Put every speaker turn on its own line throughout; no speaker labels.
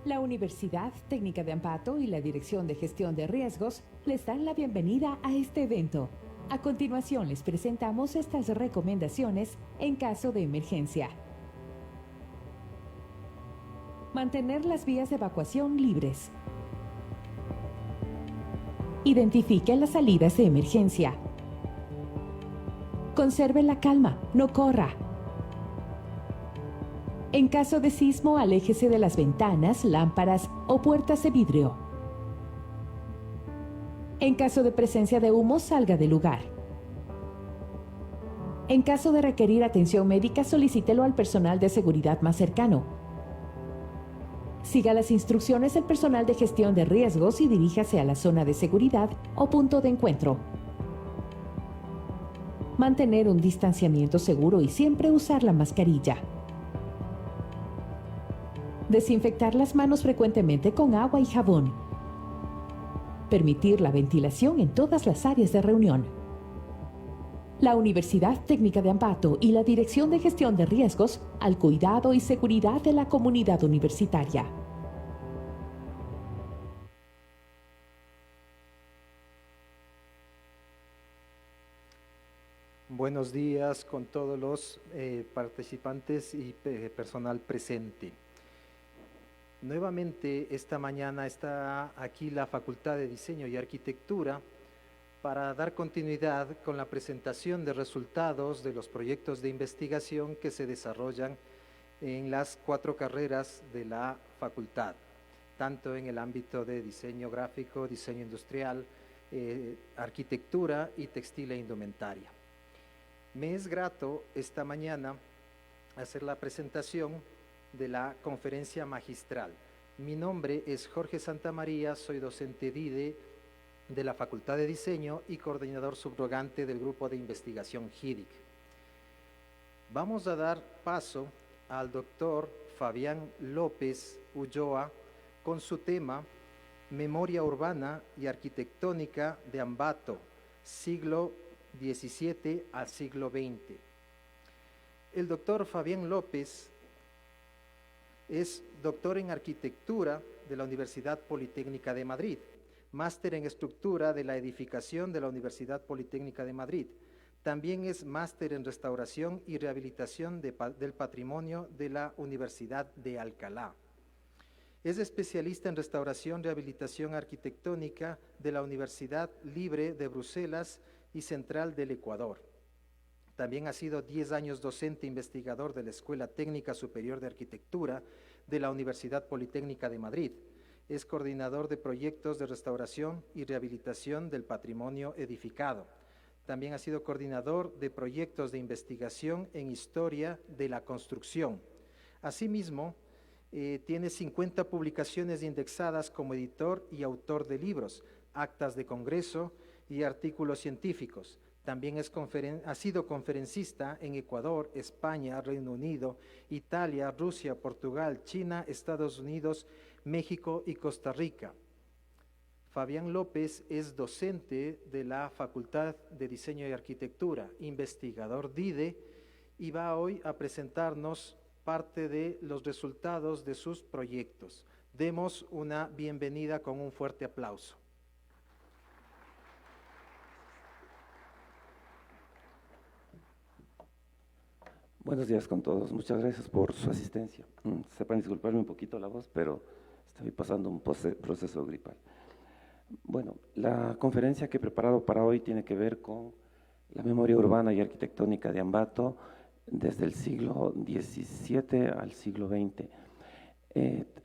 La Universidad Técnica de Ambato y la Dirección de Gestión de Riesgos les dan la bienvenida a este evento. A continuación les presentamos estas recomendaciones en caso de emergencia. Mantener las vías de evacuación libres. Identifique las salidas de emergencia. Conserve la calma, no corra. En caso de sismo, aléjese de las ventanas, lámparas o puertas de vidrio. En caso de presencia de humo, salga del lugar. En caso de requerir atención médica, solicítelo al personal de seguridad más cercano. Siga las instrucciones del personal de gestión de riesgos y diríjase a la zona de seguridad o punto de encuentro. Mantener un distanciamiento seguro y siempre usar la mascarilla. Desinfectar las manos frecuentemente con agua y jabón. Permitir la ventilación en todas las áreas de reunión. La Universidad Técnica de Ambato y la Dirección de Gestión de Riesgos al cuidado y seguridad de la comunidad universitaria.
Buenos días con todos los participantes y personal presente. Nuevamente esta mañana está aquí la Facultad de Diseño y Arquitectura para dar continuidad con la presentación de resultados de los proyectos de investigación que se desarrollan en las 4 carreras de la facultad, tanto en el ámbito de diseño gráfico, diseño industrial, arquitectura y textil e indumentaria. Me es grato esta mañana hacer la presentación de la conferencia magistral. Mi nombre es Jorge Santamaría, soy docente DIDE de la Facultad de Diseño y coordinador subrogante del Grupo de Investigación GIDIC. Vamos a dar paso al doctor Fabián López Ulloa con su tema Memoria Urbana y Arquitectónica de Ambato, siglo XVII al siglo XX. El doctor Fabián López es doctor en Arquitectura de la Universidad Politécnica de Madrid, máster en Estructura de la Edificación de la Universidad Politécnica de Madrid. También es máster en Restauración y Rehabilitación del Patrimonio de la Universidad de Alcalá. Es especialista en Restauración, Rehabilitación Arquitectónica de la Universidad Libre de Bruselas y Central del Ecuador. También ha sido 10 años docente investigador de la Escuela Técnica Superior de Arquitectura de la Universidad Politécnica de Madrid. Es coordinador de proyectos de restauración y rehabilitación del patrimonio edificado. También ha sido coordinador de proyectos de investigación en historia de la construcción. Asimismo, tiene 50 publicaciones indexadas como editor y autor de libros, actas de congreso y artículos científicos. También ha sido conferencista en Ecuador, España, Reino Unido, Italia, Rusia, Portugal, China, Estados Unidos, México y Costa Rica. Fabián López es docente de la Facultad de Diseño y Arquitectura, investigador DIDE, y va hoy a presentarnos parte de los resultados de sus proyectos. Demos una bienvenida con un fuerte aplauso.
Buenos días con todos, muchas gracias por su asistencia. Sepan disculparme un poquito la voz, pero estoy pasando un proceso gripal. Bueno, la conferencia que he preparado para hoy tiene que ver con la memoria urbana y arquitectónica de Ambato desde el siglo XVII al siglo XX.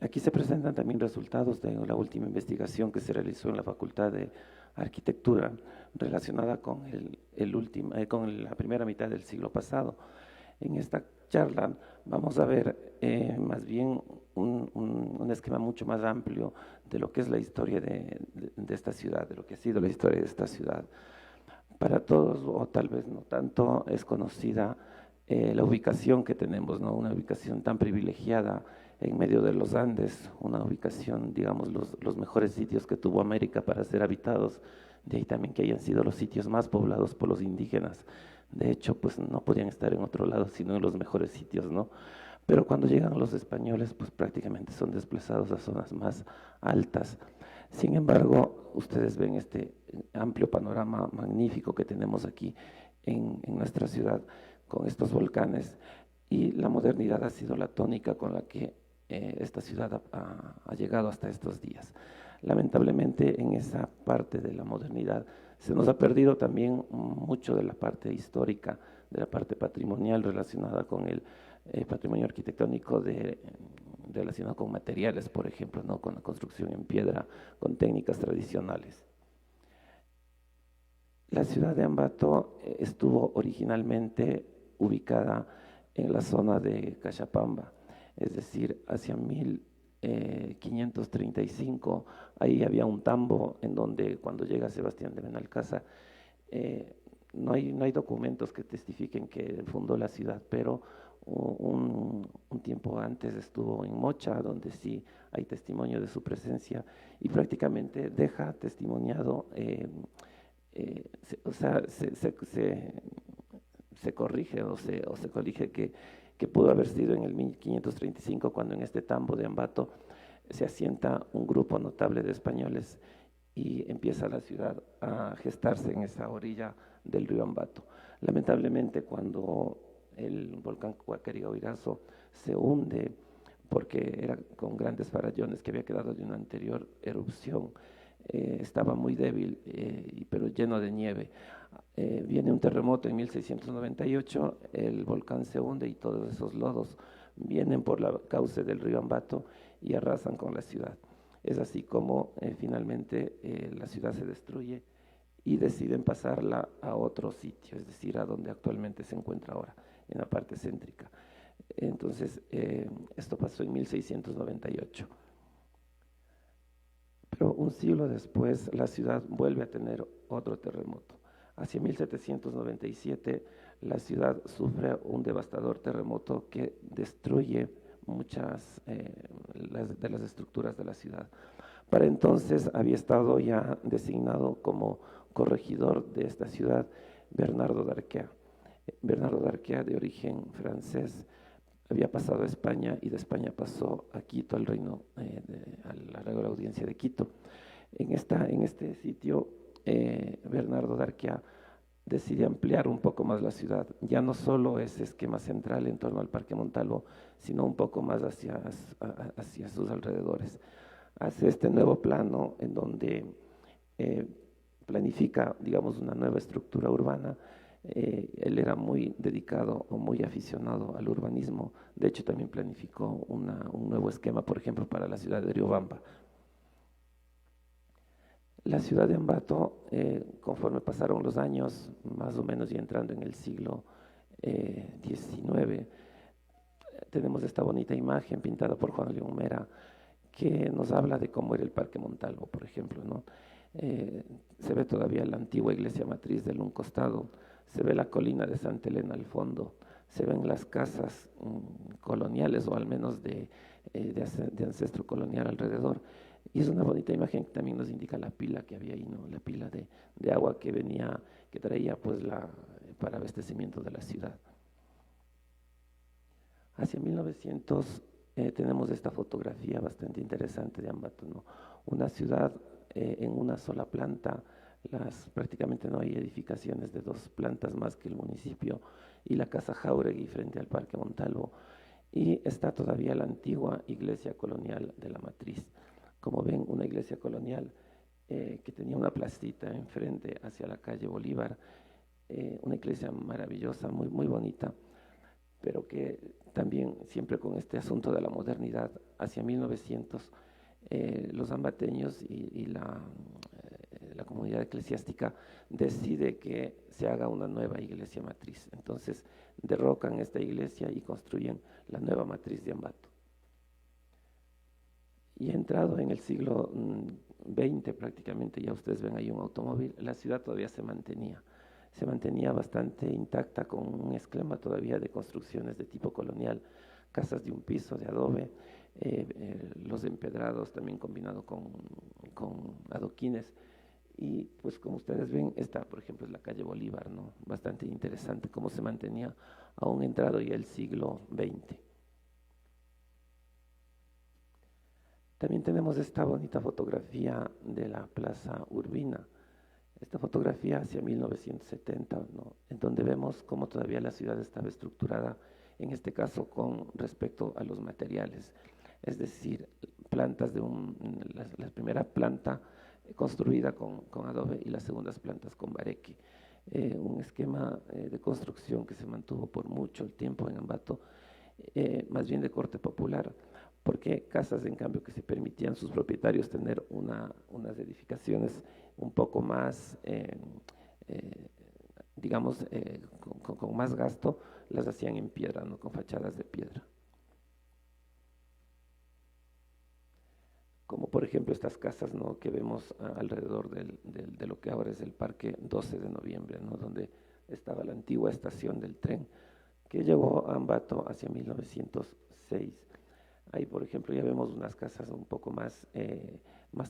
Aquí se presentan también resultados de la última investigación que se realizó en la Facultad de Arquitectura relacionada con, con la primera mitad del siglo pasado. En esta charla vamos a ver más bien un esquema mucho más amplio de lo que es la historia de esta ciudad, de lo que ha sido la historia de esta ciudad. Para todos, o tal vez no tanto, es conocida la ubicación que tenemos, ¿no? Una ubicación tan privilegiada en medio de los Andes, una ubicación, digamos, los mejores sitios que tuvo América para ser habitados, de ahí también que hayan sido los sitios más poblados por los indígenas. De hecho, pues no podían estar en otro lado, sino en los mejores sitios, ¿no? pero cuando llegan los españoles, pues prácticamente son desplazados a zonas más altas. Sin embargo, ustedes ven este amplio panorama magnífico que tenemos aquí en nuestra ciudad con estos volcanes, y la modernidad ha sido la tónica con la que esta ciudad ha llegado hasta estos días. Lamentablemente, en esa parte de la modernidad se nos ha perdido también mucho de la parte histórica, de la parte patrimonial relacionada con el patrimonio arquitectónico relacionado con materiales, por ejemplo, ¿no? Con la construcción en piedra, con técnicas tradicionales. La ciudad de Ambato estuvo originalmente ubicada en la zona de Cachapamba, es decir, hacia 1535, ahí había un tambo en donde cuando llega Sebastián de Benalcázar, no hay documentos que testifiquen que fundó la ciudad, pero un tiempo antes estuvo en Mocha, donde sí hay testimonio de su presencia, y prácticamente deja testimoniado, se corrige o se colige que pudo haber sido en el 1535, cuando en este tambo de Ambato se asienta un grupo notable de españoles y empieza la ciudad a gestarse en esa orilla del río Ambato. Lamentablemente, cuando el volcán Huacarioirazo se hunde, porque era con grandes farallones que había quedado de una anterior erupción, estaba muy débil, pero lleno de nieve. Viene un terremoto en 1698, el volcán se hunde y todos esos lodos vienen por la cauce del río Ambato y arrasan con la ciudad. Es así como finalmente la ciudad se destruye y deciden pasarla a otro sitio, es decir, a donde actualmente se encuentra ahora, en la parte céntrica. Entonces, esto pasó en 1698. Pero un siglo después, la ciudad vuelve a tener otro terremoto. Hacia 1797, la ciudad sufre un devastador terremoto que destruye muchas de las estructuras de la ciudad. Para entonces había estado ya designado como corregidor de esta ciudad Bernardo d'Arquea. Bernardo d'Arquea, de origen francés, había pasado a España y de España pasó a Quito, al reino, a la Real Audiencia de Quito. En este sitio, Bernardo d'Arquea decide ampliar un poco más la ciudad. Ya no solo ese esquema central en torno al Parque Montalvo, sino un poco más hacia sus alrededores. Hace este nuevo plano en donde planifica, digamos, una nueva estructura urbana. Él era muy dedicado o muy aficionado al urbanismo. De hecho, también planificó un nuevo esquema, por ejemplo, para la ciudad de Riobamba. La ciudad de Ambato, conforme pasaron los años, más o menos ya entrando en el siglo XIX, tenemos esta bonita imagen pintada por Juan León Mera, que nos habla de cómo era el Parque Montalvo, por ejemplo, ¿no? Se ve todavía la antigua iglesia matriz de un costado, se ve la colina de Santa Elena al fondo, se ven las casas coloniales, o al menos de ancestro colonial alrededor. Y es una bonita imagen que también nos indica la pila que había ahí, ¿no? La pila de agua que traía pues para abastecimiento de la ciudad. Hacia 1900 tenemos esta fotografía bastante interesante de Ambato, ¿no? Una ciudad en una sola planta, prácticamente no hay edificaciones de dos plantas más que el municipio y la Casa Jáuregui frente al Parque Montalvo, y está todavía la antigua iglesia colonial de la Matriz. Como ven, una iglesia colonial que tenía una placita enfrente hacia la calle Bolívar, una iglesia maravillosa, muy, muy bonita, pero que también siempre con este asunto de la modernidad, hacia 1900, los ambateños y la comunidad eclesiástica decide que se haga una nueva iglesia matriz. Entonces derrocan esta iglesia y construyen la nueva matriz de Ambato. Y entrado en el siglo XX prácticamente, ya ustedes ven ahí un automóvil, la ciudad todavía se mantenía bastante intacta, con un esquema todavía de construcciones de tipo colonial, casas de un piso de adobe, los empedrados también combinado con adoquines. Y pues como ustedes ven, esta por ejemplo es la calle Bolívar, ¿no? Bastante interesante cómo se mantenía aún entrado ya el siglo XX. También tenemos esta bonita fotografía de la Plaza Urbina. Esta fotografía hacia 1970, ¿no? En donde vemos cómo todavía la ciudad estaba estructurada, en este caso con respecto a los materiales. Es decir, plantas la primera planta construida con adobe y las segundas plantas con bareque. Un esquema de construcción que se mantuvo por mucho tiempo en Ambato, más bien de corte popular, porque casas, en cambio, que se permitían sus propietarios tener unas edificaciones un poco más, digamos, con más gasto, las hacían en piedra, ¿no? Con fachadas de piedra. Como por ejemplo estas casas, ¿no? Que vemos alrededor de lo que ahora es el Parque 12 de Noviembre, ¿no? Donde estaba la antigua estación del tren que llegó a Ambato hacia 1906. Ahí, por ejemplo, ya vemos unas casas un poco más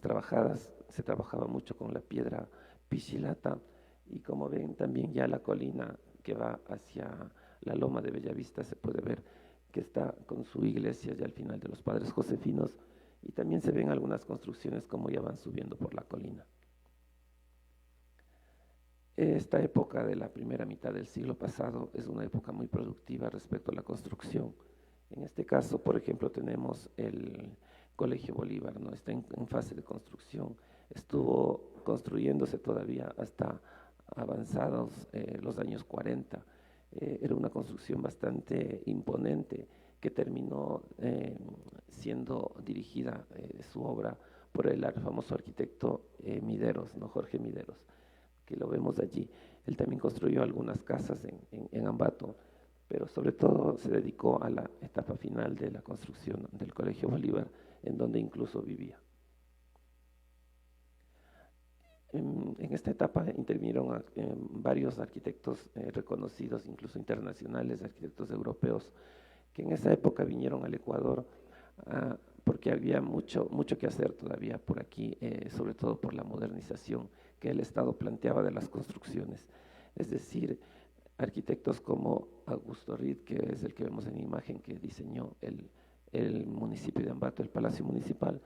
trabajadas. Se trabajaba mucho con la piedra pichilata, y como ven también ya la colina que va hacia la loma de Bellavista se puede ver que está con su iglesia ya al final de los Padres Josefinos, y también se ven algunas construcciones como ya van subiendo por la colina. Esta época de la primera mitad del siglo pasado es una época muy productiva respecto a la construcción. En este caso, por ejemplo, tenemos el Colegio Bolívar, ¿no? Está en fase de construcción. Estuvo construyéndose todavía hasta avanzados los años 40. Era una construcción bastante imponente que terminó siendo dirigida su obra por el famoso arquitecto Mideros, ¿no? Jorge Mideros, que lo vemos allí. Él también construyó algunas casas en Ambato, pero sobre todo se dedicó a la etapa final de la construcción del Colegio Bolívar, en donde incluso vivía. En esta etapa intervinieron varios arquitectos reconocidos, incluso internacionales, arquitectos europeos, que en esa época vinieron al Ecuador porque había mucho que hacer todavía por aquí, sobre todo por la modernización que el Estado planteaba de las construcciones. Es decir, arquitectos como Augusto Ried, que es el que vemos en la imagen, que diseñó el municipio de Ambato, el Palacio Municipal,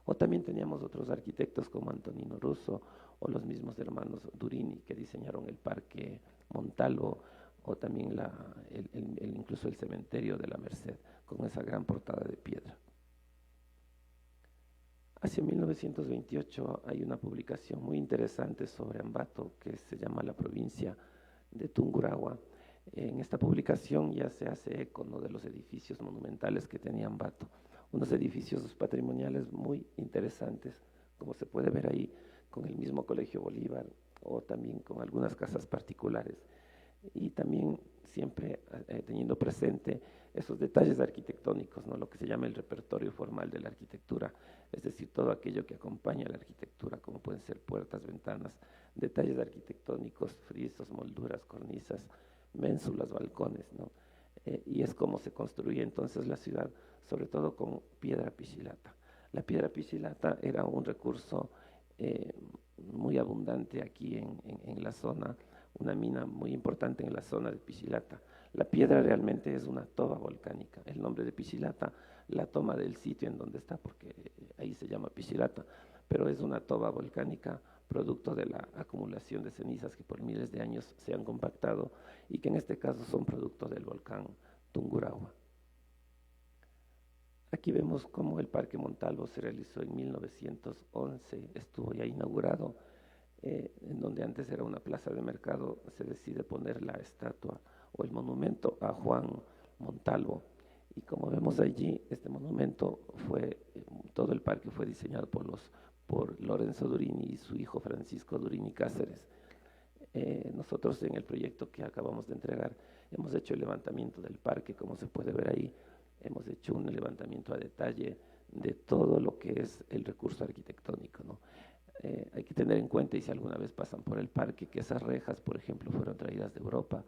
o también teníamos otros arquitectos como Antonino Russo o los mismos hermanos Durini, que diseñaron el Parque Montalvo, o también incluso el cementerio de la Merced, con esa gran portada de piedra. Hacia 1928 hay una publicación muy interesante sobre Ambato que se llama La provincia de Tungurahua. En esta publicación ya se hace eco, ¿no? De los edificios monumentales que tenía Ambato, unos edificios patrimoniales muy interesantes, como se puede ver ahí, con el mismo Colegio Bolívar o también con algunas casas particulares, y también siempre teniendo presente esos detalles arquitectónicos, ¿no? Lo que se llama el repertorio formal de la arquitectura, es decir, todo aquello que acompaña a la arquitectura, como pueden ser puertas, ventanas, detalles arquitectónicos, frisos, molduras, cornisas, ménsulas, balcones, ¿no? Y es como se construye entonces la ciudad, sobre todo con piedra pichilata. La piedra pichilata era un recurso muy abundante aquí en la zona, una mina muy importante en la zona de Pichilata. La piedra realmente es una toba volcánica. El nombre de Pichilata la toma del sitio en donde está, porque ahí se llama Pichilata, pero es una toba volcánica producto de la acumulación de cenizas que por miles de años se han compactado y que en este caso son producto del volcán Tungurahua. Aquí vemos cómo el Parque Montalvo se realizó en 1911, estuvo ya inaugurado, en donde antes era una plaza de mercado. Se decide poner la estatua o el monumento a Juan Montalvo, y como vemos allí, este monumento todo el parque fue diseñado por Lorenzo Durini y su hijo Francisco Durini Cáceres. Nosotros en el proyecto que acabamos de entregar hemos hecho el levantamiento del parque, como se puede ver ahí. Hemos hecho un levantamiento a detalle de todo lo que es el recurso arquitectónico, ¿no? Hay que tener en cuenta, y si alguna vez pasan por el parque, que esas rejas, por ejemplo, fueron traídas de Europa.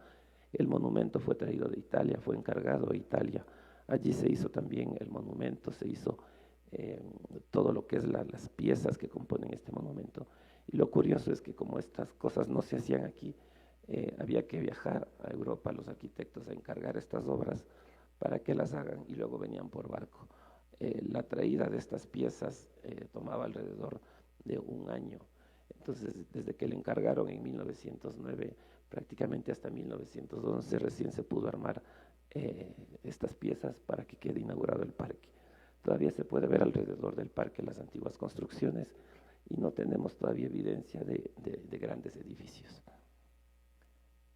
El monumento fue traído de Italia, fue encargado a Italia. Allí se hizo también el monumento, se hizo todo lo que es las piezas que componen este monumento. Y lo curioso es que como estas cosas no se hacían aquí, había que viajar a Europa los arquitectos a encargar estas obras para que las hagan, y luego venían por barco. la traída de estas piezas tomaba alrededor de un año. Entonces, desde que le encargaron en 1909, prácticamente hasta 1911 recién se pudo armar estas piezas para que quede inaugurado el parque. Todavía se puede ver alrededor del parque las antiguas construcciones y no tenemos todavía evidencia de grandes edificios.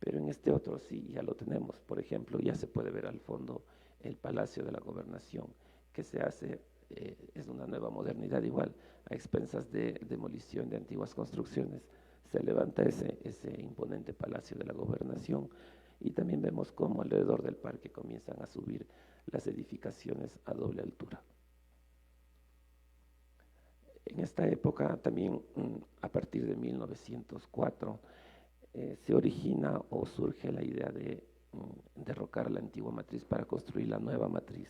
Pero en este otro sí, ya lo tenemos. Por ejemplo, ya se puede ver al fondo el Palacio de la Gobernación, que se hace, es una nueva modernidad igual, a expensas de demolición de antiguas construcciones. Se levanta ese imponente Palacio de la Gobernación y también vemos cómo alrededor del parque comienzan a subir las edificaciones a doble altura. En esta época también, a partir de 1904, se origina o surge la idea de derrocar la antigua matriz para construir la nueva matriz.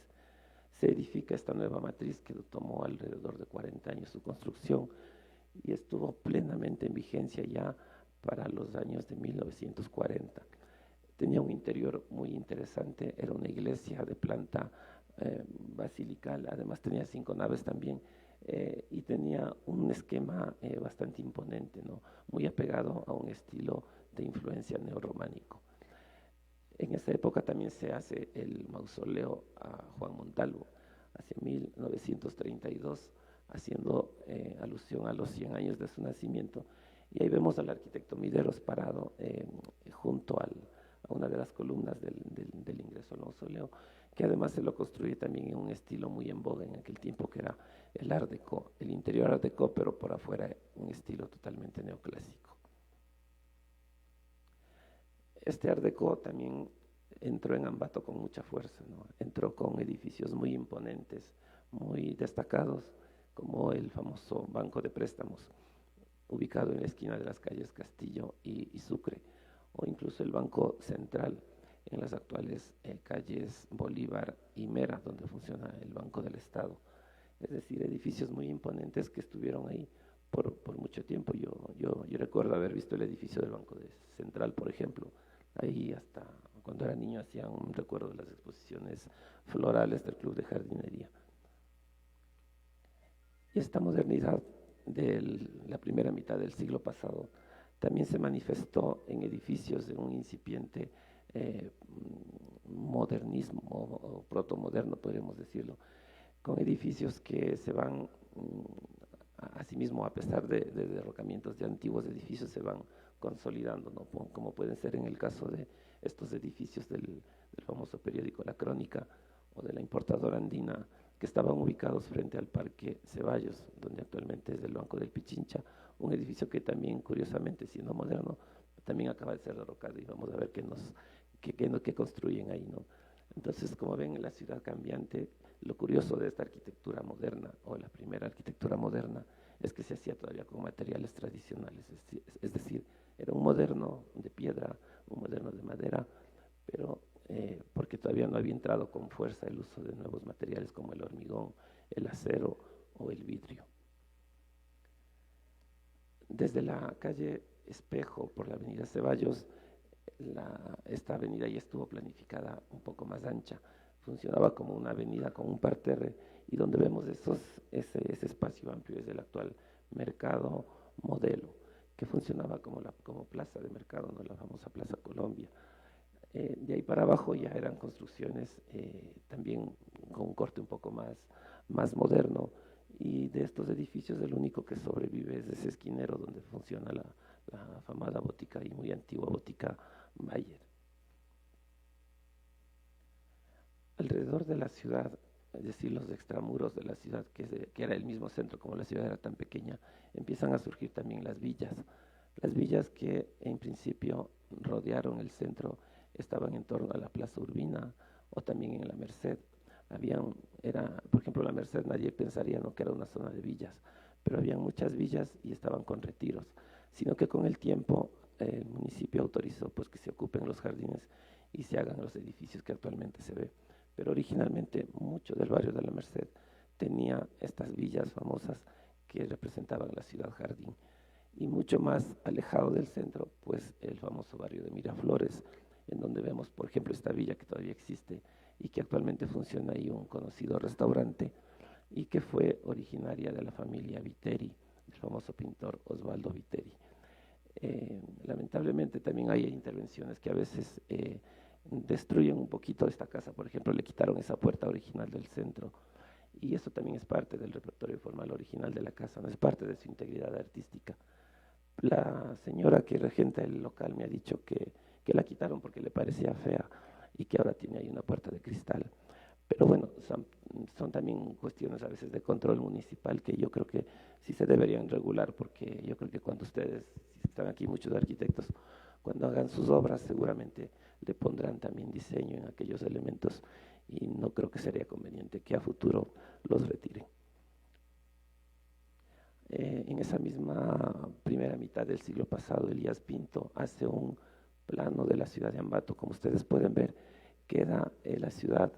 Se edifica esta nueva matriz que tomó alrededor de 40 años su construcción y estuvo plenamente en vigencia ya para los años de 1940. Tenía un interior muy interesante, era una iglesia de planta basilical, además tenía 5 naves también, y tenía un esquema bastante imponente, ¿no? Muy apegado a un estilo de influencia neorrománico. En esa época también se hace el mausoleo a Juan Montalvo, hacia 1932, haciendo alusión a los 100 años de su nacimiento. Y ahí vemos al arquitecto Mideros parado junto a una de las columnas del ingreso al mausoleo, que además se lo construye también en un estilo muy en boga en aquel tiempo, que era el Art Deco, el interior Art Deco, pero por afuera un estilo totalmente neoclásico. Este Art Deco también entró en Ambato con mucha fuerza, ¿no? Entró con edificios muy imponentes, muy destacados, como el famoso Banco de Préstamos, ubicado en la esquina de las calles Castillo y Sucre, o incluso el Banco Central, en las actuales calles Bolívar y Mera, donde funciona el Banco del Estado. Es decir, edificios muy imponentes que estuvieron ahí por mucho tiempo. Yo recuerdo haber visto el edificio del Banco Central, por ejemplo. Ahí hasta cuando era niño hacía un recuerdo de las exposiciones florales del Club de Jardinería. Y esta modernidad de la primera mitad del siglo pasado también se manifestó en edificios de un incipiente modernismo o protomoderno, podríamos decirlo, con edificios que se van, asimismo, a pesar de derrocamientos de antiguos edificios, se van consolidando, ¿no? Como pueden ser en el caso de estos edificios del famoso periódico La Crónica o de la importadora andina, que estaban ubicados frente al Parque Ceballos, donde actualmente es el Banco del Pichincha, un edificio que también, curiosamente, siendo moderno, también acaba de ser derrocado, y vamos a ver qué construyen ahí, ¿no? Entonces, como ven, en la ciudad cambiante, lo curioso de esta arquitectura moderna, o la primera arquitectura moderna, es que se hacía todavía con materiales tradicionales, es decir, era un moderno de piedra, un moderno de madera, pero porque todavía no había entrado con fuerza el uso de nuevos materiales como el hormigón, el acero o el vidrio. Desde la calle Espejo por la avenida Ceballos, esta avenida ya estuvo planificada un poco más ancha, funcionaba como una avenida con un parterre, y donde vemos ese espacio amplio es el actual Mercado Modelo, que funcionaba como plaza de mercado, ¿no? La famosa Plaza Colombia. De ahí para abajo ya eran construcciones también con un corte un poco más moderno, y de estos edificios el único que sobrevive es ese esquinero donde funciona la afamada botica y muy antigua botica Mayer. Alrededor de la ciudad, es decir, los extramuros de la ciudad, que era el mismo centro, como la ciudad era tan pequeña, empiezan a surgir también las villas que en principio rodearon el centro, estaban en torno a la Plaza Urbina o también en la Merced. Por ejemplo, la Merced, nadie pensaría, ¿no?, que era una zona de villas, pero habían muchas villas y estaban con retiros, sino que con el tiempo el municipio autorizó pues que se ocupen los jardines y se hagan los edificios que actualmente se ve. Pero originalmente mucho del barrio de la Merced tenía estas villas famosas que representaban la ciudad jardín, y mucho más alejado del centro, pues el famoso barrio de Miraflores, en donde vemos, por ejemplo, esta villa que todavía existe y que actualmente funciona ahí un conocido restaurante, y que fue originaria de la familia Viteri, del famoso pintor Osvaldo Viteri. Lamentablemente también hay intervenciones que a veces destruyen un poquito esta casa. Por ejemplo, le quitaron esa puerta original del centro, y eso también es parte del repertorio formal original de la casa, no es parte de su integridad artística. La señora que regenta el local me ha dicho que la quitaron porque le parecía fea y que ahora tiene ahí una puerta de cristal. Pero bueno, son también cuestiones a veces de control municipal que yo creo que sí se deberían regular, porque yo creo que cuando ustedes, si están aquí muchos arquitectos, cuando hagan sus obras seguramente le pondrán también diseño en aquellos elementos, y no creo que sería conveniente que a futuro los retiren. En esa misma primera mitad del siglo pasado, Elías Pinto hace un plano de la ciudad de Ambato. Como ustedes pueden ver, queda la ciudad,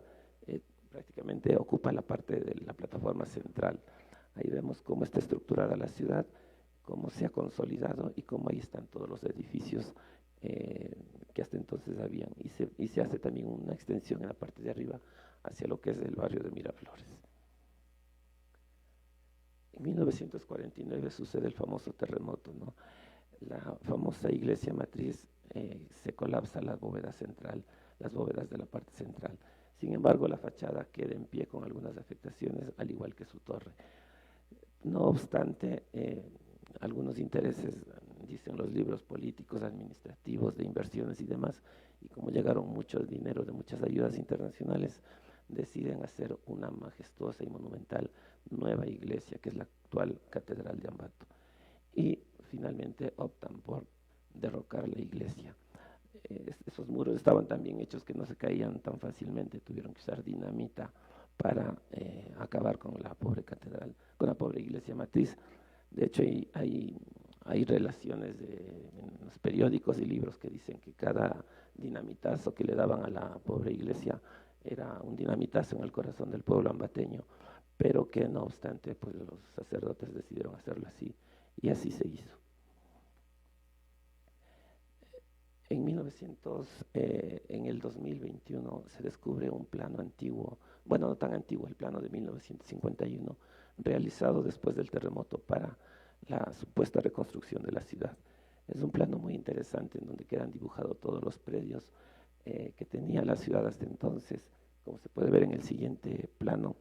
prácticamente ocupa la parte de la plataforma central. Ahí vemos cómo está estructurada la ciudad, cómo se ha consolidado y cómo ahí están todos los edificios que hasta entonces habían. Y se hace también una extensión en la parte de arriba hacia lo que es el barrio de Miraflores. En 1949 sucede el famoso terremoto, ¿no? La famosa iglesia matriz, se colapsa la bóveda central, las bóvedas de la parte central. Sin embargo, la fachada queda en pie con algunas afectaciones, al igual que su torre. No obstante, algunos intereses, dicen los libros políticos, administrativos, de inversiones y demás, y como llegaron mucho dinero de muchas ayudas internacionales, deciden hacer una majestuosa y monumental nueva iglesia, que es la actual Catedral de Ambato. Y finalmente optan por derrocar la iglesia. Esos muros estaban tan bien hechos que no se caían tan fácilmente, tuvieron que usar dinamita para acabar con la pobre catedral, con la pobre iglesia matriz. De hecho, hay relaciones en los periódicos y libros que dicen que cada dinamitazo que le daban a la pobre iglesia era un dinamitazo en el corazón del pueblo ambateño, pero que no obstante, pues los sacerdotes decidieron hacerlo así, y así se hizo. En el 2021 se descubre un plano antiguo, bueno, no tan antiguo, el plano de 1951, realizado después del terremoto para la supuesta reconstrucción de la ciudad. Es un plano muy interesante en donde quedan dibujados todos los predios que tenía la ciudad hasta entonces, como se puede ver en el siguiente plano,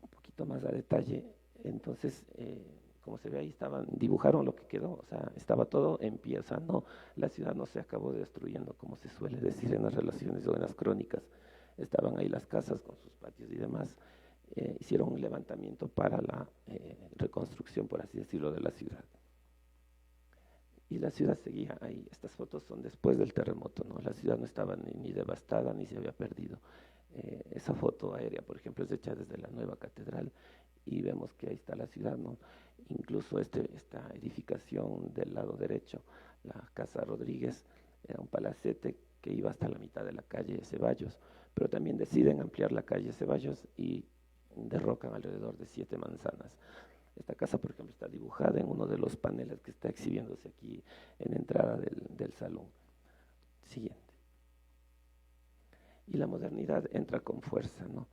un poquito más a detalle. Entonces, como se ve ahí, dibujaron lo que quedó, o sea, estaba todo en pie, o sea, no, la ciudad no se acabó destruyendo, como se suele decir en las relaciones o en las crónicas. Estaban ahí las casas con sus patios y demás. Hicieron un levantamiento para la reconstrucción, por así decirlo, de la ciudad. Y la ciudad seguía ahí. Estas fotos son después del terremoto, ¿no? La ciudad no estaba ni devastada ni se había perdido. Esa foto aérea, por ejemplo, es hecha desde la nueva catedral, y vemos que ahí está la ciudad, ¿no? Incluso esta edificación del lado derecho, la Casa Rodríguez, era un palacete que iba hasta la mitad de la calle Ceballos, pero también deciden ampliar la calle Ceballos y derrocan alrededor de 7 manzanas. Esta casa, por ejemplo, está dibujada en uno de los paneles que está exhibiéndose aquí en la entrada del salón. Siguiente. Y la modernidad entra con fuerza, ¿no?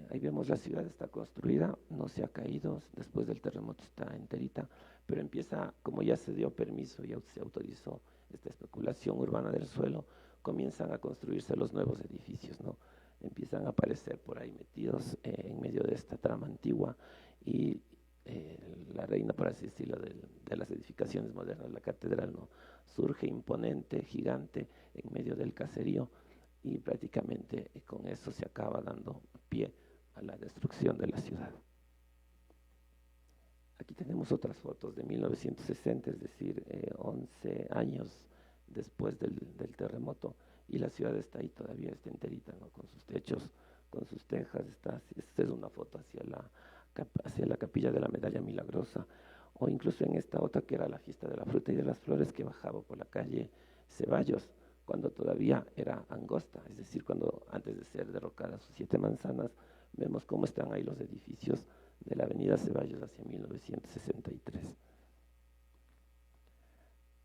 Ahí vemos la ciudad está construida, no se ha caído, después del terremoto está enterita, pero empieza, como ya se dio permiso y se autorizó esta especulación urbana del suelo, comienzan a construirse los nuevos edificios, ¿no? Empiezan a aparecer por ahí metidos en medio de esta trama antigua, y la reina, por así decirlo, de las edificaciones modernas, la catedral, ¿no? Surge imponente, gigante, en medio del caserío, y prácticamente con eso se acaba dando pie a la destrucción de la ciudad. Aquí tenemos otras fotos de 1960, es decir, 11 años después del terremoto, y la ciudad está ahí todavía, está enterita, ¿no? Con sus techos, con sus tejas. Esta es una foto hacia la capilla de la Medalla Milagrosa, o incluso en esta otra que era la fiesta de la fruta y de las flores, que bajaba por la calle Ceballos, cuando todavía era angosta, es decir, cuando antes de ser derrocadas sus 7 manzanas. Vemos cómo están ahí los edificios de la avenida Ceballos hacia 1963.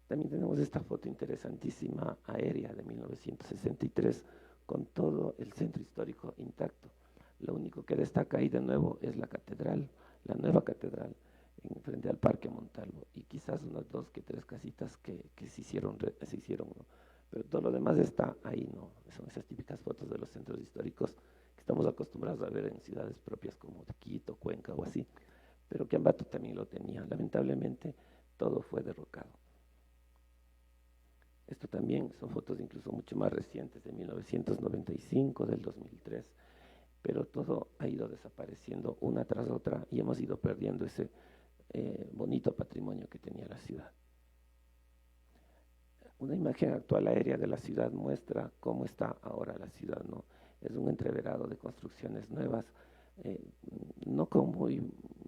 También tenemos esta foto interesantísima aérea de 1963 con todo el centro histórico intacto. Lo único que destaca ahí de nuevo es la catedral, la nueva catedral, en frente al Parque Montalvo, y quizás unas 2 que 3 casitas que se hicieron, ¿no? Pero todo lo demás está ahí, ¿no? Son esas típicas fotos de los centros históricos que estamos acostumbrados a ver en ciudades propias como Quito, Cuenca o así, pero que Ambato también lo tenía. Lamentablemente, todo fue derrocado. Esto también son fotos incluso mucho más recientes, de 1995, del 2003, pero todo ha ido desapareciendo una tras otra y hemos ido perdiendo ese bonito patrimonio que tenía la ciudad. Una imagen actual aérea de la ciudad muestra cómo está ahora la ciudad, ¿no? Es un entreverado de construcciones nuevas, eh, no con muy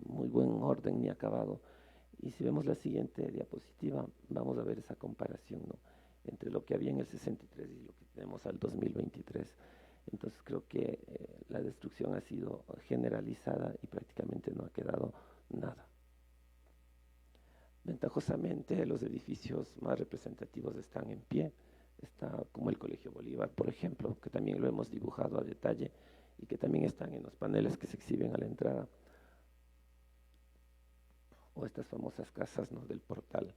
buen orden ni acabado. Y si vemos la siguiente diapositiva, vamos a ver esa comparación, ¿no?, entre lo que había en el 63 y lo que tenemos al 2023. Entonces creo que la destrucción ha sido generalizada y prácticamente no ha quedado nada. Ventajosamente, los edificios más representativos están en pie. Está como el Colegio Bolívar, por ejemplo, que también lo hemos dibujado a detalle y que también están en los paneles que se exhiben a la entrada. O estas famosas casas, ¿no?, del Portal,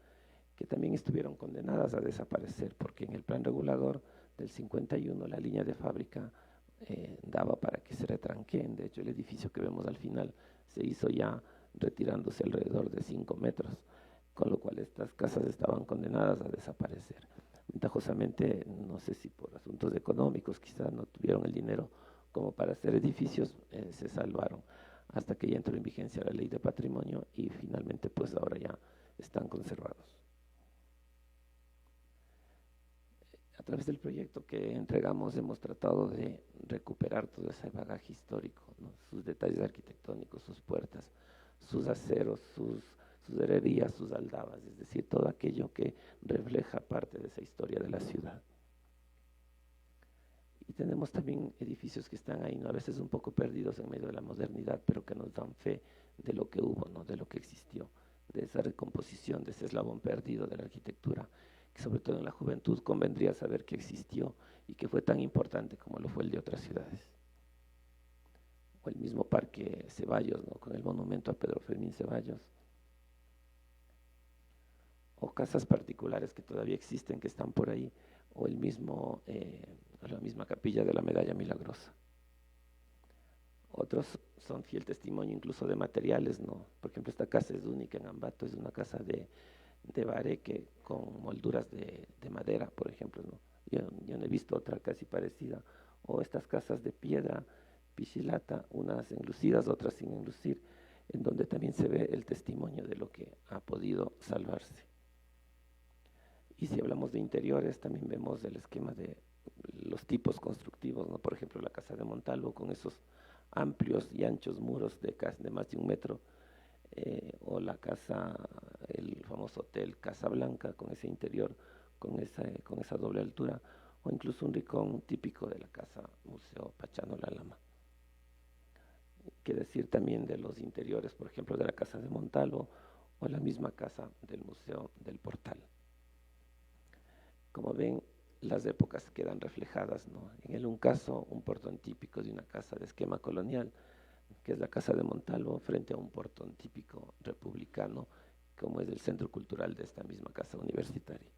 que también estuvieron condenadas a desaparecer, porque en el plan regulador del 51 la línea de fábrica daba para que se retranqueen. De hecho, el edificio que vemos al final se hizo ya retirándose alrededor de 5 metros, con lo cual estas casas estaban condenadas a desaparecer. Ventajosamente, no sé si por asuntos económicos, quizás no tuvieron el dinero como para hacer edificios, se salvaron, hasta que ya entró en vigencia la ley de patrimonio y finalmente pues ahora ya están conservados. A través del proyecto que entregamos hemos tratado de recuperar todo ese bagaje histórico, ¿no?, sus detalles arquitectónicos, sus puertas, sus aceros, sus herrerías, sus aldabas, es decir, todo aquello que refleja parte de esa historia de la ciudad. Y tenemos también edificios que están ahí, ¿no?, a veces un poco perdidos en medio de la modernidad, pero que nos dan fe de lo que hubo, ¿no?, de lo que existió, de esa recomposición, de ese eslabón perdido de la arquitectura, que sobre todo en la juventud convendría saber que existió y que fue tan importante como lo fue el de otras ciudades. O el mismo Parque Ceballos, ¿no?, con el monumento a Pedro Fermín Ceballos. O casas particulares que todavía existen, que están por ahí, o el mismo, la misma capilla de la Medalla Milagrosa. Otros son fiel testimonio incluso de materiales, ¿no? Por ejemplo, esta casa es única en Ambato, es una casa de bareque con molduras de madera, por ejemplo, ¿no? Yo no he visto otra casi parecida. O estas casas de piedra, pichilata, unas enlucidas, otras sin enlucir, en donde también se ve el testimonio de lo que ha podido salvarse. Y si hablamos de interiores, también vemos el esquema de los tipos constructivos, ¿no? Por ejemplo, la casa de Montalvo con esos amplios y anchos muros de más de 1 metro, o la casa, el famoso hotel Casa Blanca con ese interior, con esa doble altura, o incluso un rincón típico de la casa Museo Pachano La Lama. Qué decir también de los interiores, por ejemplo, de la casa de Montalvo o la misma casa del Museo del Portal. Como ven, las épocas quedan reflejadas, ¿no? En un caso, un portón típico de una casa de esquema colonial, que es la casa de Montalvo, frente a un portón típico republicano, como es el centro cultural de esta misma casa universitaria.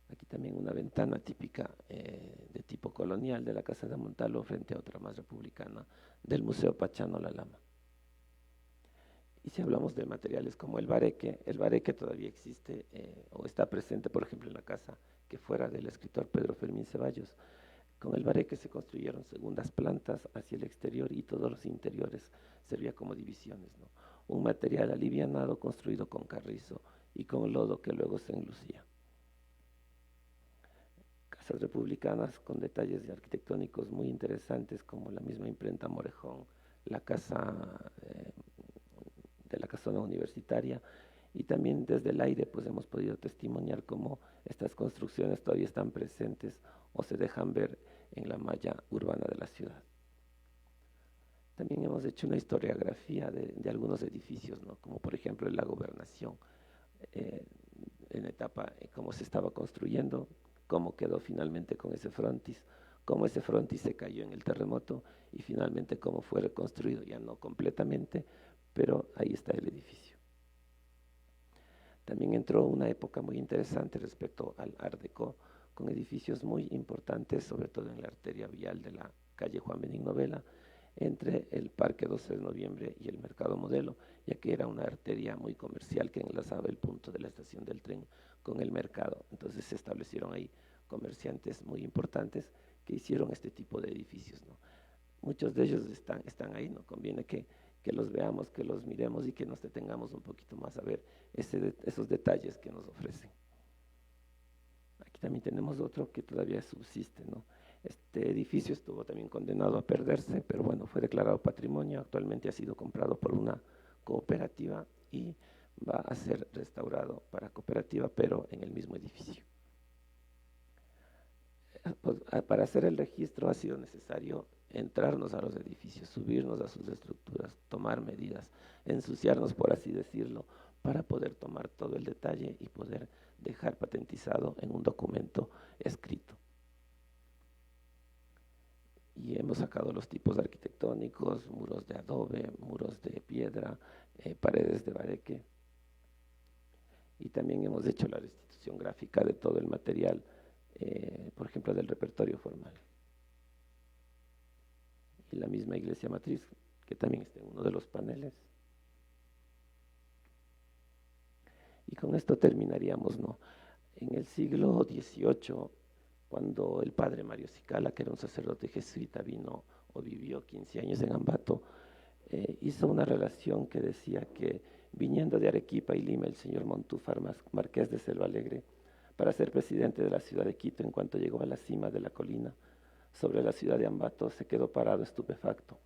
Aquí también una ventana típica de tipo colonial de la casa de Montalvo, frente a otra más republicana del Museo Pachano La Lama. Y si hablamos de materiales como el bareque todavía existe o está presente, por ejemplo, en la casa que fuera del escritor Pedro Fermín Ceballos. Con el bareque se construyeron segundas plantas hacia el exterior y todos los interiores servía como divisiones, ¿no? Un material alivianado construido con carrizo y con lodo que luego se enlucía. Casas republicanas con detalles arquitectónicos muy interesantes, como la misma imprenta Morejón, la casa de la casona universitaria, y también desde el aire pues hemos podido testimoniar cómo estas construcciones todavía están presentes o se dejan ver en la malla urbana de la ciudad. También hemos hecho una historiografía de algunos edificios, ¿no?, como por ejemplo la Gobernación, en etapa cómo se estaba construyendo, cómo quedó finalmente con ese frontis, cómo ese frontis se cayó en el terremoto y finalmente cómo fue reconstruido, ya no completamente, pero ahí está el edificio. También entró una época muy interesante respecto al Art Deco, con edificios muy importantes, sobre todo en la arteria vial de la calle Juan Benigno Vela, entre el Parque 12 de Noviembre y el Mercado Modelo, ya que era una arteria muy comercial que enlazaba el punto de la estación del tren con el mercado. Entonces se establecieron ahí comerciantes muy importantes que hicieron este tipo de edificios, ¿no? Muchos de ellos están ahí, ¿no? Conviene que los veamos, que los miremos y que nos detengamos un poquito más a ver esos detalles que nos ofrecen. Aquí también tenemos otro que todavía subsiste, ¿no? Este edificio estuvo también condenado a perderse, pero bueno, fue declarado patrimonio, actualmente ha sido comprado por una cooperativa y va a ser restaurado para cooperativa, pero en el mismo edificio. Pues, para hacer el registro ha sido necesario entrarnos a los edificios, subirnos a sus estructuras, tomar medidas, ensuciarnos, por así decirlo, para poder tomar todo el detalle y poder dejar patentizado en un documento escrito. Y hemos sacado los tipos arquitectónicos, muros de adobe, muros de piedra, paredes de bareque. Y también hemos hecho la restitución gráfica de todo el material, por ejemplo, del repertorio formal. Y la misma iglesia matriz, que también está en uno de los paneles. Y con esto terminaríamos, ¿no? En el siglo XVIII, cuando el padre Mario Cicala, que era un sacerdote jesuita, vino o vivió 15 años en Ambato, hizo una relación que decía que viniendo de Arequipa y Lima el señor Montúfar, marqués de Selva Alegre, para ser presidente de la ciudad de Quito, en cuanto llegó a la cima de la colina sobre la ciudad de Ambato, se quedó parado estupefacto,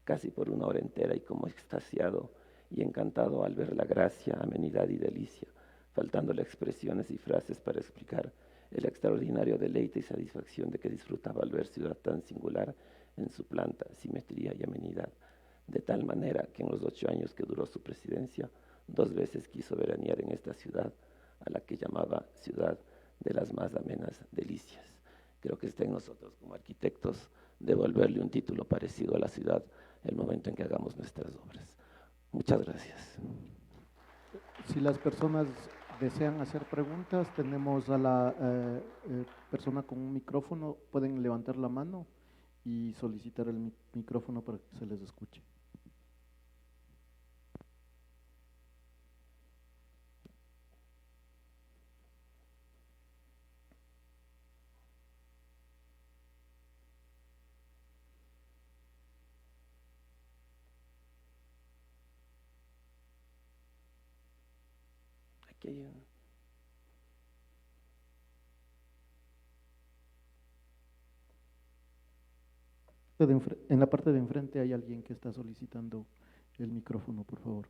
casi por una hora entera, y como extasiado y encantado al ver la gracia, amenidad y delicia, faltándole expresiones y frases para explicar el extraordinario deleite y satisfacción de que disfrutaba al ver ciudad tan singular en su planta, simetría y amenidad, de tal manera que en los 8 años que duró su presidencia, 2 veces quiso veranear en esta ciudad, a la que llamaba ciudad de las más amenas delicias. Creo que está en nosotros como arquitectos devolverle un título parecido a la ciudad el momento en que hagamos nuestras obras. Muchas gracias.
Si las personas desean hacer preguntas, tenemos a la persona con un micrófono, pueden levantar la mano y solicitar el micrófono para que se les escuche.
Aquí hay un...
En la parte de enfrente hay alguien que está solicitando el micrófono, por favor.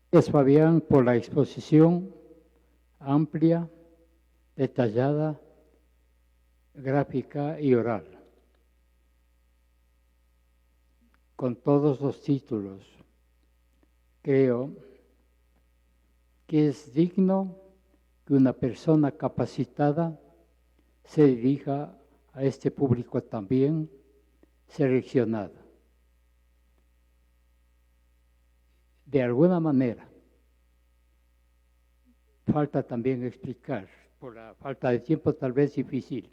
Gracias, Fabián, por la exposición amplia, detallada, gráfica y oral, con todos los títulos. Creo que es digno que una persona capacitada se dirija a este público también seleccionado. De alguna manera, falta también explicar, por la falta de tiempo tal vez difícil,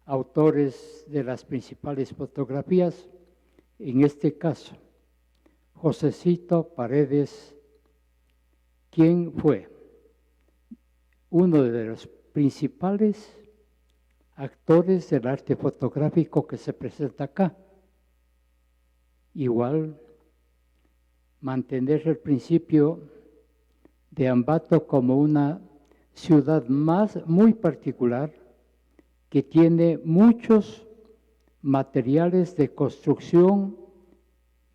autores de las principales fotografías, en este caso, Josecito Paredes, quien fue uno de los principales actores del arte fotográfico que se presenta acá. Igual, mantener el principio de Ambato como una ciudad muy particular que tiene muchos materiales de construcción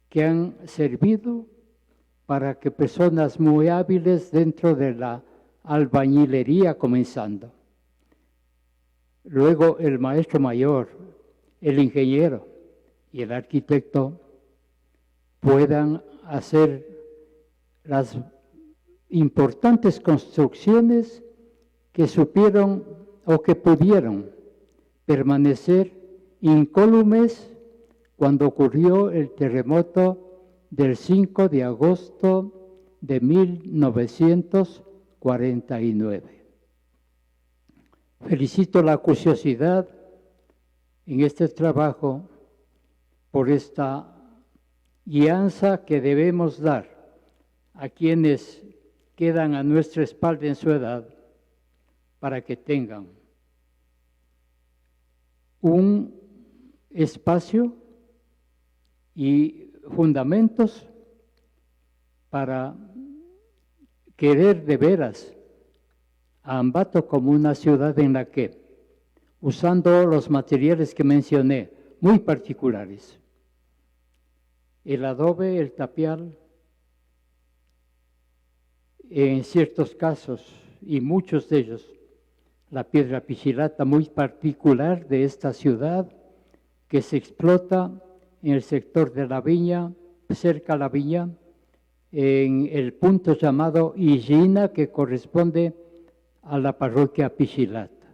que han servido para que personas muy hábiles dentro de la albañilería comenzando. Luego el maestro mayor, el ingeniero y el arquitecto puedan hacer las importantes construcciones que supieron o que pudieron permanecer incólumes cuando ocurrió el terremoto del 5 de agosto de 1949. Felicito la acuciosidad en este trabajo por esta guianza que debemos dar a quienes quedan a nuestra espalda en su edad para que tengan un espacio y fundamentos para querer de veras a Ambato como una ciudad en la que, usando los materiales que mencioné, muy particulares, el adobe, el tapial, en ciertos casos, y muchos de ellos, la piedra pichilata muy particular de esta ciudad, que se explota en el sector de la viña, cerca a la viña, en el punto llamado Illina, que corresponde a la parroquia Pichilata.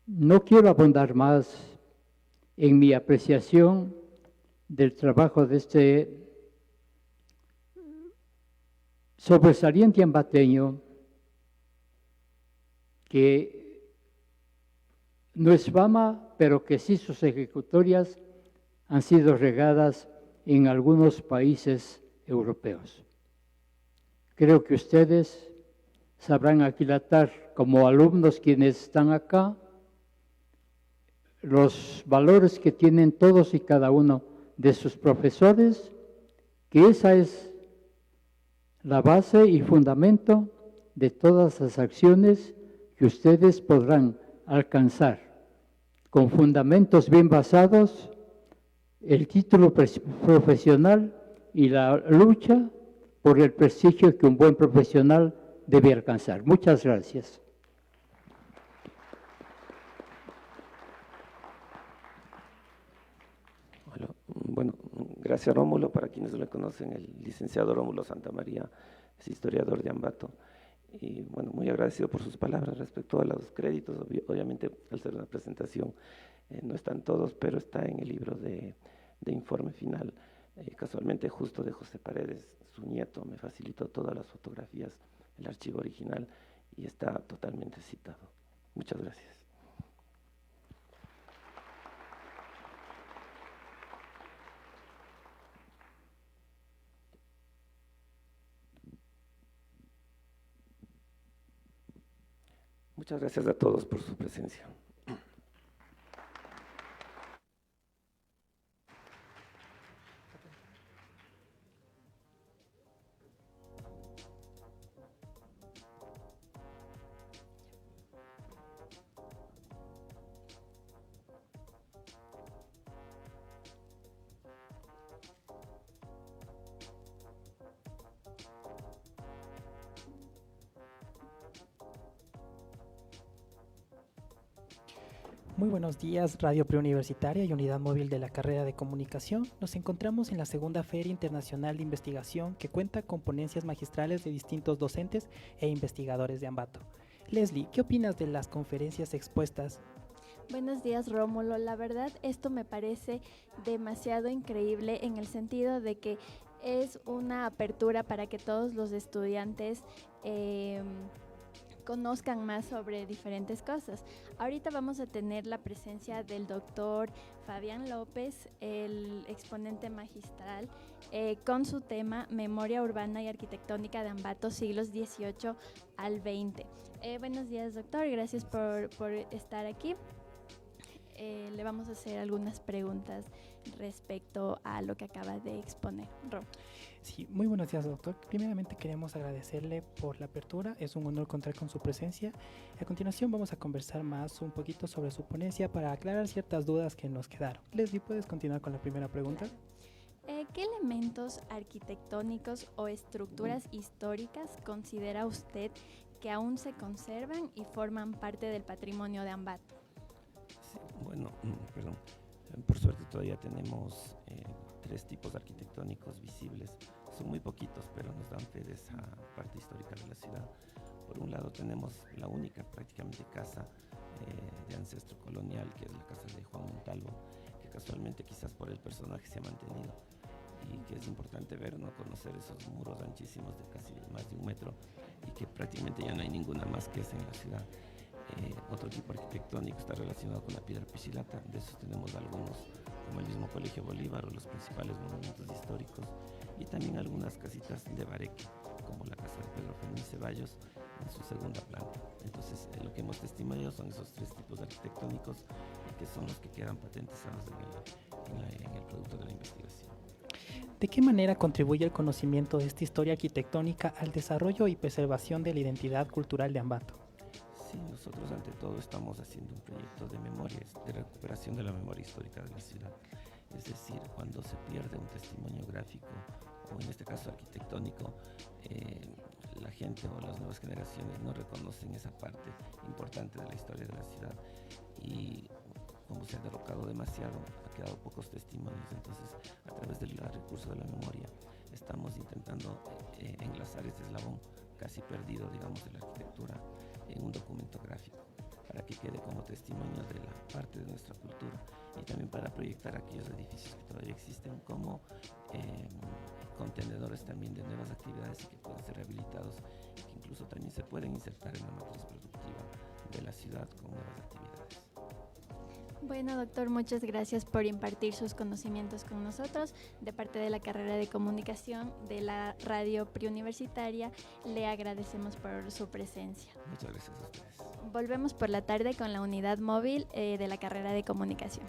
No quiero abundar más en mi apreciación del trabajo de este sobresaliente ambateño, que no es fama, pero que sí sus ejecutorias han sido regadas en algunos países europeos. Creo que ustedes sabrán aquilatar como alumnos quienes están acá los valores que tienen todos y cada uno de sus profesores, que esa es la base y fundamento de todas las acciones que ustedes podrán alcanzar con fundamentos bien basados, el título profesional y la lucha por el prestigio que un buen profesional debe alcanzar. Muchas gracias.
Bueno, gracias Rómulo. Para quienes no le conocen, el licenciado Rómulo Santamaría es historiador de Ambato. Y bueno, muy agradecido por sus palabras respecto a los créditos. Obviamente, al ser una presentación, no están todos, pero está en el libro de informe final. Casualmente, justo de José Paredes, su nieto, me facilitó todas las fotografías, el archivo original, y está totalmente citado. Muchas gracias. Muchas gracias a todos por su presencia.
Muy buenos días, Radio Preuniversitaria y Unidad Móvil de la Carrera de Comunicación. Nos encontramos en la segunda Feria Internacional de Investigación que cuenta con ponencias magistrales de distintos docentes e investigadores de Ambato. Leslie, ¿qué opinas de las conferencias expuestas?
Buenos días, Rómulo. La verdad, esto me parece demasiado increíble en el sentido de que es una apertura para que todos los estudiantes conozcan más sobre diferentes cosas. Ahorita vamos a tener la presencia del doctor Fabián López, el exponente magistral, con su tema Memoria Urbana y Arquitectónica de Ambato, siglos XVIII al XX. Buenos días, doctor. Gracias por estar aquí. Le vamos a hacer algunas preguntas respecto a lo que acaba de exponer. Ro.
Sí, muy buenos días, doctor. Primeramente queremos agradecerle por la apertura. Es un honor contar con su presencia. A continuación vamos a conversar más un poquito sobre su ponencia para aclarar ciertas dudas que nos quedaron. Leslie, ¿puedes continuar con la primera pregunta?
¿Qué elementos arquitectónicos o estructuras históricas considera usted que aún se conservan y forman parte del patrimonio de Ambato?
Sí, bueno, perdón. Por suerte todavía tenemos 3 tipos arquitectónicos visibles. Son muy poquitos, pero nos dan fe de esa parte histórica de la ciudad. Por un lado tenemos la única prácticamente casa de ancestro colonial, que es la casa de Juan Montalvo, que casualmente quizás por el personaje se ha mantenido y que es importante ver, ¿no? Conocer esos muros anchísimos de casi más de 1 metro y que prácticamente ya no hay ninguna más que esa en la ciudad. Otro tipo arquitectónico está relacionado con la piedra piscilata. De esos tenemos algunos, como el mismo Colegio Bolívar o los principales monumentos históricos, y también algunas casitas de bareque, como la casa de Pedro Fermín Ceballos en su 2ª planta. Entonces, lo que hemos testimoniado son esos 3 tipos arquitectónicos que son los que quedan patentizados en el producto de la investigación.
¿De qué manera contribuye el conocimiento de esta historia arquitectónica al desarrollo y preservación de la identidad cultural de Ambato?
Sí, nosotros ante todo estamos haciendo un proyecto de memoria, de recuperación de la memoria histórica de la ciudad. Es decir, cuando se pierde un testimonio gráfico, o en este caso arquitectónico, la gente o las nuevas generaciones no reconocen esa parte importante de la historia de la ciudad. Y como se ha derrocado demasiado, ha quedado pocos testimonios. Entonces, a través del recurso de la memoria, estamos intentando enlazar este eslabón casi perdido, digamos, de la arquitectura en un documento gráfico, para que quede como testimonio de la parte de nuestra cultura y también para proyectar aquellos edificios que todavía existen como contenedores también de nuevas actividades y que pueden ser rehabilitados, que incluso también se pueden insertar en la matriz productiva de la ciudad con nuevas actividades.
Bueno, doctor, muchas gracias por impartir sus conocimientos con nosotros. De parte de la carrera de comunicación de la radio preuniversitaria, le agradecemos por su presencia.
Muchas gracias a ustedes.
Volvemos por la tarde con la unidad móvil de la carrera de comunicación.